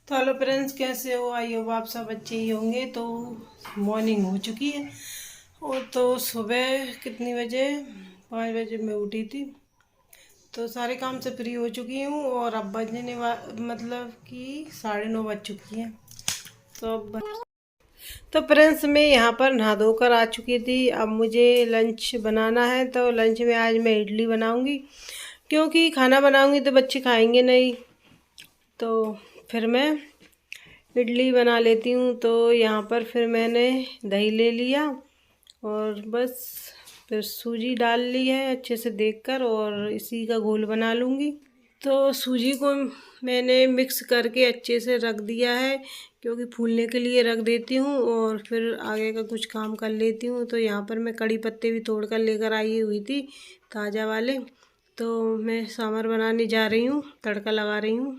तो hello friends, कैसे हो? आई होप आप सब अच्छे ही होंगे। तो मॉर्निंग हो चुकी है और तो सुबह कितनी बजे, 5 बजे मैं उठी थी। तो सारे काम से फ्री हो चुकी हूँ और अब मतलब कि 9:30 बज चुकी हैं। तो अब तो फ्रेंड्स मैं यहाँ पर नहा धोकर आ चुकी थी। अब मुझे लंच बनाना है। तो लंच में आज मैं इडली बनाऊँगी, क्योंकि खाना बनाऊँगी तो बच्चे खाएंगे नहीं। तो फिर मैं इडली बना लेती हूँ। तो यहाँ पर फिर मैंने दही ले लिया और बस फिर सूजी डाल ली है अच्छे से देखकर, और इसी का घोल बना लूँगी। तो सूजी को मैंने मिक्स करके अच्छे से रख दिया है, क्योंकि फूलने के लिए रख देती हूँ और फिर आगे का कुछ काम कर लेती हूँ। तो यहाँ पर मैं कड़ी पत्ते भी तोड़ कर लेकर आई हुई थी, ताज़ा वाले। तो मैं सांभर बनाने जा रही हूँ, तड़का लगा रही हूँ।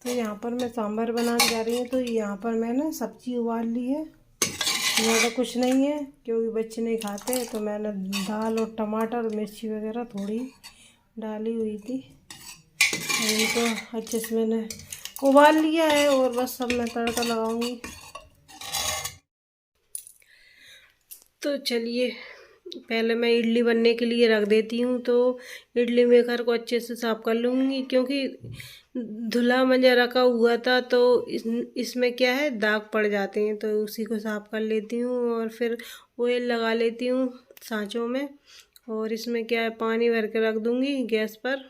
तो यहाँ पर मैं सांभर बनाने जा रही हूँ। तो यहाँ पर मैंने सब्ज़ी उबाल ली है, ज़्यादा कुछ नहीं है क्योंकि बच्चे नहीं खाते। तो मैंने दाल और टमाटर मिर्ची वगैरह थोड़ी डाली हुई थी, इनको अच्छे से मैंने उबाल लिया है और बस अब मैं तड़का लगाऊंगी। तो चलिए पहले मैं इडली बनने के लिए रख देती हूँ। तो इडली मेकर को अच्छे से साफ़ कर लूँगी, क्योंकि धुला मंजा रखा हुआ था तो इसमें क्या है, दाग पड़ जाते हैं। तो उसी को साफ़ कर लेती हूँ और फिर ऑयल लगा लेती हूँ सांचों में, और इसमें क्या है, पानी भर के रख दूँगी गैस पर।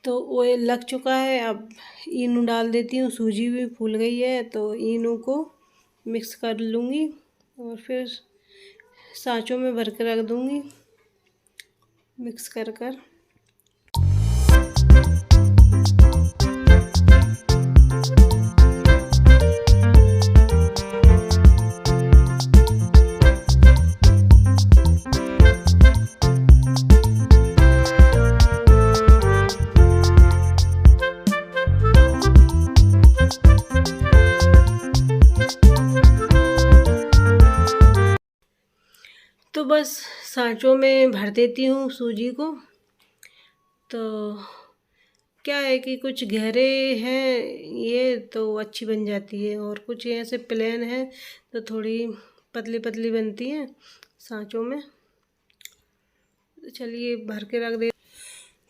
तो ऑयल लग चुका है, अब इनो डाल देती हूँ। सूजी भी फूल गई है तो इनो को मिक्स कर लूँगी और फिर सांचों में भर के रख दूँगी मिक्स कर कर। तो बस सांचों में भर देती हूँ सूजी को। तो क्या है कि कुछ गहरे हैं ये तो अच्छी बन जाती है, और कुछ ऐसे प्लेन है तो थोड़ी पतली पतली बनती हैं सांचों में। तो चलिए भर के रख दे।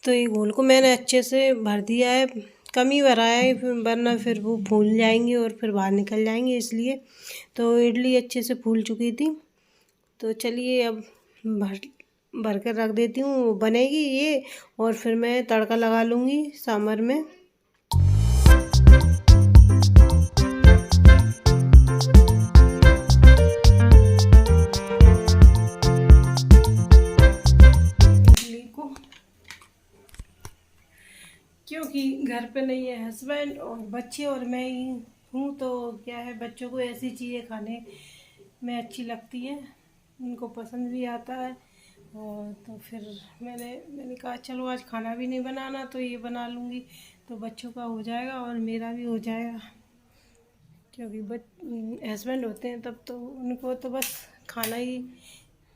तो ये घोल को मैंने अच्छे से भर दिया है, कम ही भरा है वरना फिर वो फूल जाएंगे और फिर बाहर निकल जाएंगे, इसलिए। तो इडली अच्छे से फूल चुकी थी। तो चलिए अब भर कर रख देती हूँ, बनेगी ये और फिर मैं तड़का लगा लूँगी सांभर में। इडली को क्योंकि घर पे नहीं है हस्बैंड और बच्चे और मैं ही हूँ, तो क्या है, बच्चों को ऐसी चीज़ें खाने में अच्छी लगती है, उनको पसंद भी आता है। और तो फिर मैंने कहा चलो आज खाना भी नहीं बनाना तो ये बना लूँगी, तो बच्चों का हो जाएगा और मेरा भी हो जाएगा। क्योंकि हस्बैंड होते हैं तब तो उनको तो बस खाना ही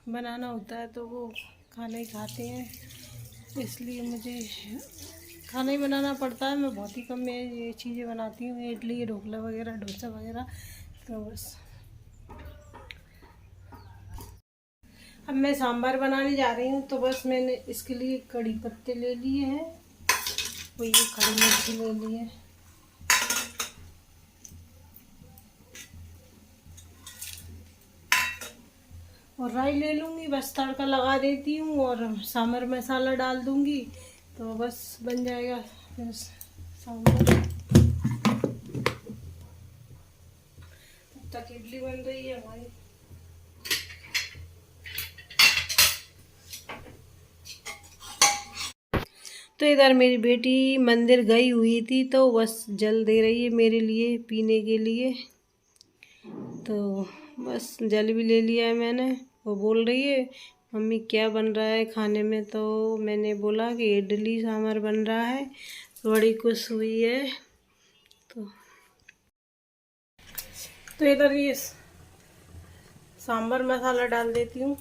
बनाना होता है, तो वो खाना ही खाते हैं, इसलिए मुझे खाना ही बनाना पड़ता है। मैं बहुत ही कम में ये चीज़ें बनाती हूँ, इडली ढोकला वगैरह, डोसा वगैरह। तो बस अब मैं सांभर बनाने जा रही हूँ। तो बस मैंने इसके लिए कड़ी पत्ते ले लिए हैं, वो ये खड़ी मिर्ची ले ली है, और राई ले लूँगी। बस तड़का लगा देती हूँ और सांभर मसाला डाल दूँगी, तो बस बन जाएगा फिर सांभर। तब तक इडली बन रही है हमारी। तो इधर मेरी बेटी मंदिर गई हुई थी, तो बस जल दे रही है मेरे लिए पीने के लिए। तो बस जल भी ले लिया है मैंने। वो बोल रही है मम्मी क्या बन रहा है खाने में, तो मैंने बोला कि इडली सांभर बन रहा है। बड़ी खुश हुई है। तो इधर ये सांभर मसाला डाल देती हूँ।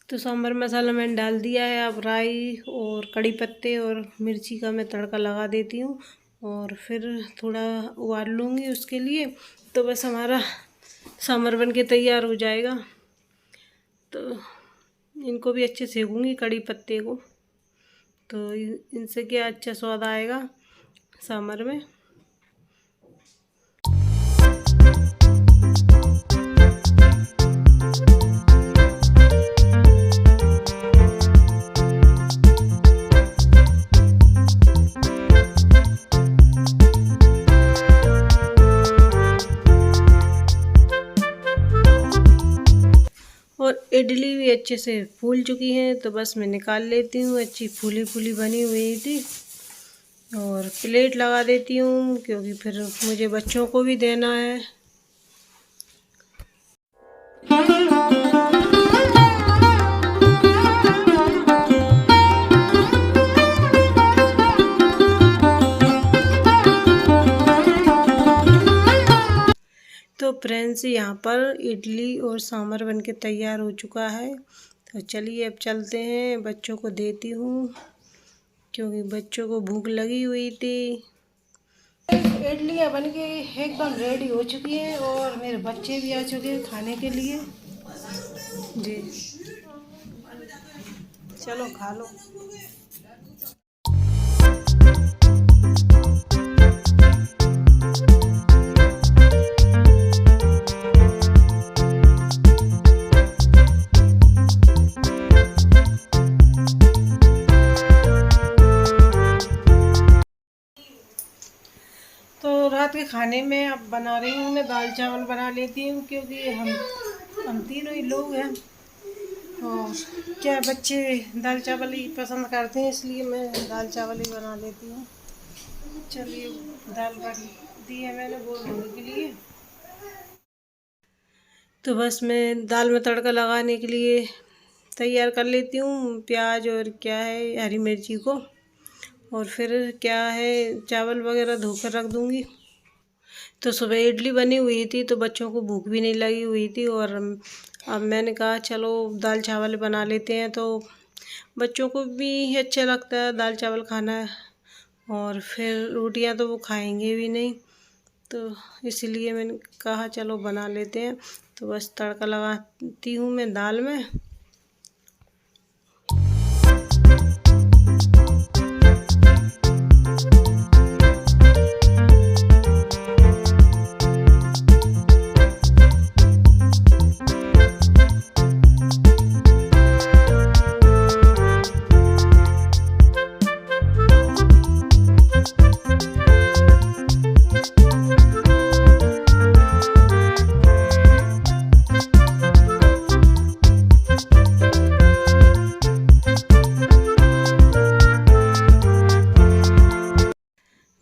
तो सांभर मसाला मैंने डाल दिया है। अब राई और कड़ी पत्ते और मिर्ची का मैं तड़का लगा देती हूँ और फिर थोड़ा उबाल लूँगी उसके लिए। तो बस हमारा सांभर बन के तैयार हो जाएगा। तो इनको भी अच्छे सेकूँगी कड़ी पत्ते को, तो इनसे क्या अच्छा स्वाद आएगा सांभर में। और इडली भी अच्छे से फूल चुकी है, तो बस मैं निकाल लेती हूँ। अच्छी फूली फूली बनी हुई थी और प्लेट लगा देती हूँ, क्योंकि फिर मुझे बच्चों को भी देना है। तो फ्रेंड्स यहाँ पर इडली और सांभर बनके तैयार हो चुका है। तो चलिए अब चलते हैं, बच्चों को देती हूँ, क्योंकि बच्चों को भूख लगी हुई थी। इडलियाँ बनके एकदम रेडी हो चुकी हैं और मेरे बच्चे भी आ चुके हैं खाने के लिए। जी चलो खा लो। तो रात के खाने में अब बना रही हूँ मैं दाल चावल बना लेती हूँ, क्योंकि हम तीनों ही लोग हैं और क्या बच्चे दाल चावल ही पसंद करते हैं, इसलिए मैं दाल चावल ही बना लेती हूँ। चलिए दाल बन दी है मैंने बोल धोने के लिए। तो बस मैं दाल में तड़का लगाने के लिए तैयार कर लेती हूँ, प्याज और क्या है हरी मिर्ची को, और फिर क्या है चावल वगैरह धोकर रख दूँगी। तो सुबह इडली बनी हुई थी तो बच्चों को भूख भी नहीं लगी हुई थी, और अब मैंने कहा चलो दाल चावल बना लेते हैं, तो बच्चों को भी अच्छा लगता है दाल चावल खाना, और फिर रोटियां तो वो खाएंगे भी नहीं, तो इसीलिए मैंने कहा चलो बना लेते हैं। तो बस तड़का लगाती हूँ मैं दाल में।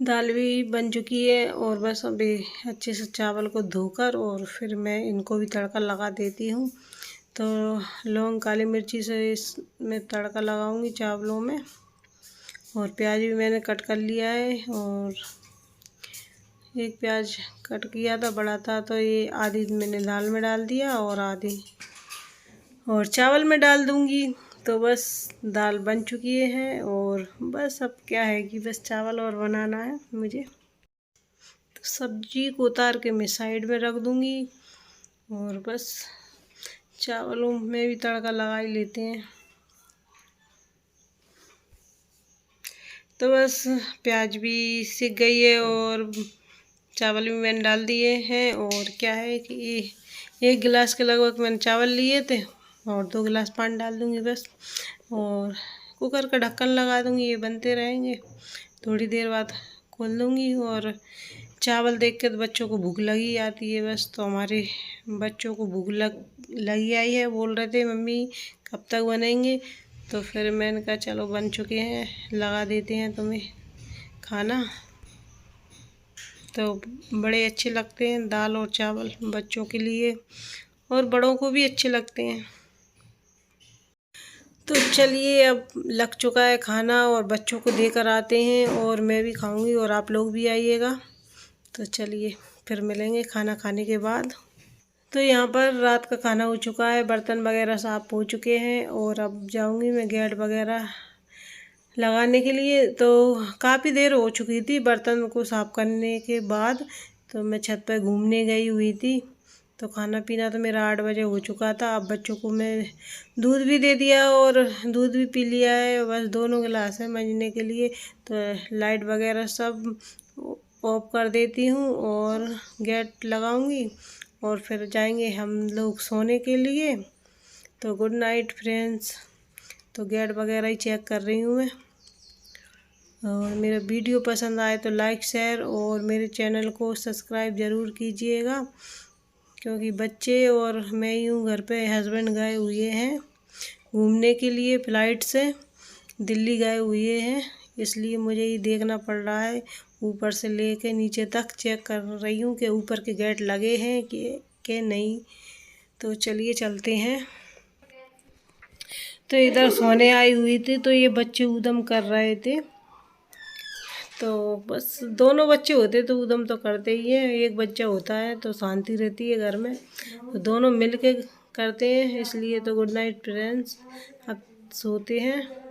दाल भी बन चुकी है और बस अभी अच्छे से चावल को धोकर और फिर मैं इनको भी तड़का लगा देती हूँ। तो लौंग काली मिर्ची से इसमें तड़का लगाऊंगी चावलों में, और प्याज भी मैंने कट कर लिया है, और एक प्याज कट किया था बड़ा था, तो ये आधी मैंने दाल में डाल दिया और आधी और चावल में डाल दूँगी। तो बस दाल बन चुकी है और बस अब क्या है कि बस चावल और बनाना है मुझे। तो सब्जी को उतार के मैं साइड में रख दूँगी और बस चावलों में भी तड़का लगा ही लेते हैं। तो बस प्याज भी सिक गई है और चावल भी मैंने डाल दिए हैं, और क्या है कि ये 1 गिलास के लगभग मैंने चावल लिए थे और 2 गिलास पानी डाल दूँगी बस, और कुकर का ढक्कन लगा दूँगी। ये बनते रहेंगे, थोड़ी देर बाद खोल दूँगी। और चावल देख के तो बच्चों को भूख लगी आती है बस, तो हमारे बच्चों को भूख लगी आई है, बोल रहे थे मम्मी कब तक बनेंगे। तो फिर मैंने कहा चलो बन चुके हैं, लगा देते हैं तुम्हें खाना। तो बड़े अच्छे लगते हैं दाल और चावल बच्चों के लिए, और बड़ों को भी अच्छे लगते हैं। तो चलिए अब लग चुका है खाना और बच्चों को देकर आते हैं, और मैं भी खाऊंगी और आप लोग भी आइएगा। तो चलिए फिर मिलेंगे खाना खाने के बाद। तो यहाँ पर रात का खाना हो चुका है, बर्तन वगैरह साफ़ हो चुके हैं, और अब जाऊंगी मैं गेट वगैरह लगाने के लिए। तो काफ़ी देर हो चुकी थी बर्तन को साफ़ करने के बाद, तो मैं छत पर घूमने गई हुई थी। तो खाना पीना तो मेरा 8 बजे हो चुका था। अब बच्चों को मैं दूध भी दे दिया और दूध भी पी लिया है, बस दोनों गिलास है मंजने के लिए। तो लाइट वगैरह सब ऑफ कर देती हूँ और गेट लगाऊंगी, और फिर जाएंगे हम लोग सोने के लिए। तो गुड नाइट फ्रेंड्स। तो गेट वगैरह ही चेक कर रही हूँ मैं। और मेरा वीडियो पसंद आए तो लाइक शेयर और मेरे चैनल को सब्सक्राइब ज़रूर कीजिएगा, क्योंकि बच्चे और मैं ही हूँ घर पे। हस्बैंड गए हुए हैं घूमने के लिए, फ़्लाइट से दिल्ली गए हुए हैं, इसलिए मुझे ही देखना पड़ रहा है। ऊपर से लेके नीचे तक चेक कर रही हूँ कि ऊपर के गेट लगे हैं कि नहीं। तो चलिए चलते हैं। तो इधर सोने आई हुई थी, तो ये बच्चे ऊधम कर रहे थे। तो बस दोनों बच्चे होते तो ऊधम तो करते ही हैं, एक बच्चा होता है तो शांति रहती है घर में। तो दोनों मिल के करते हैं, इसलिए। तो गुड नाइट फ्रेंड्स, अब सोते हैं।